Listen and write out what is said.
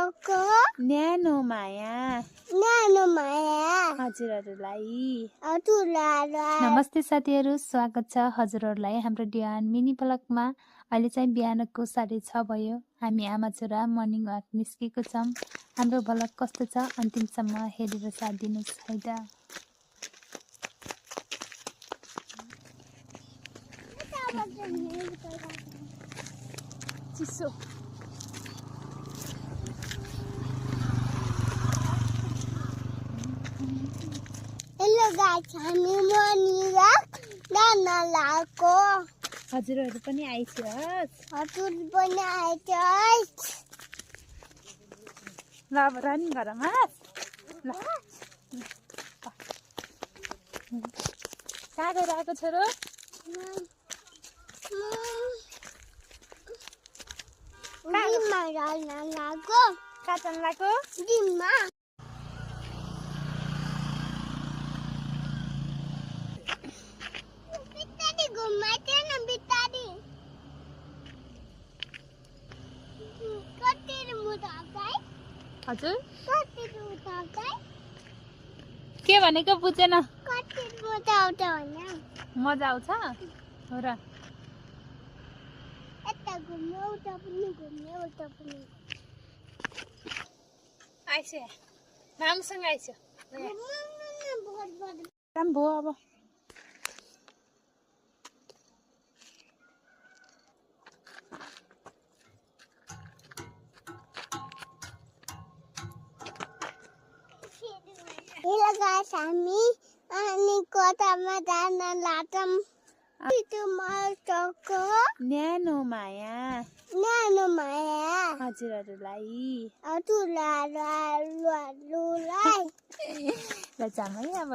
चको न्यानो माया हजुरहरूलाई नमस्ते साथीहरू, स्वागत छ हजुरहरूलाई हाम्रो डियान मिनी ब्लगमा। अहिले चाहिँ बिहानको 6:30 भयो। हामी आमा छोरा मर्निङ वाक निस्केको छौँ। हाम्रो ब्लग कस्तो छ अन्तिमसम्म हेरेर साथ दिनुहोस् है त। चिसो हेलो गाइस, हामी मर्निङ वाक जान लागेको। हजुरहरू पनि आइसस्। हजुर पनि आइछ। ल अब रनिङ गरौँ। ल कहाँ गएर आएको छोरो? डिममा जान लागेको। कहाँ जान लागेको? डिममा। बिस्तारी घुमाइदियो न, बिस्तारी। कति मुटाउँदै? हजुर कति मुटाउँदै? के भनेको बुझेन। कति मुटाउँछ भने मजा आउँछ हो र। यता घुम्यो, उता पनि घुम्यो, उता पनि आइस मामुसँग आइस घुम्नु काम भयो अब। हेलो गाइस, हामी अनि कोठामा जान लाग्छौँ। चको न्यानो माया हजुरहरूलाई ल जाम है अब।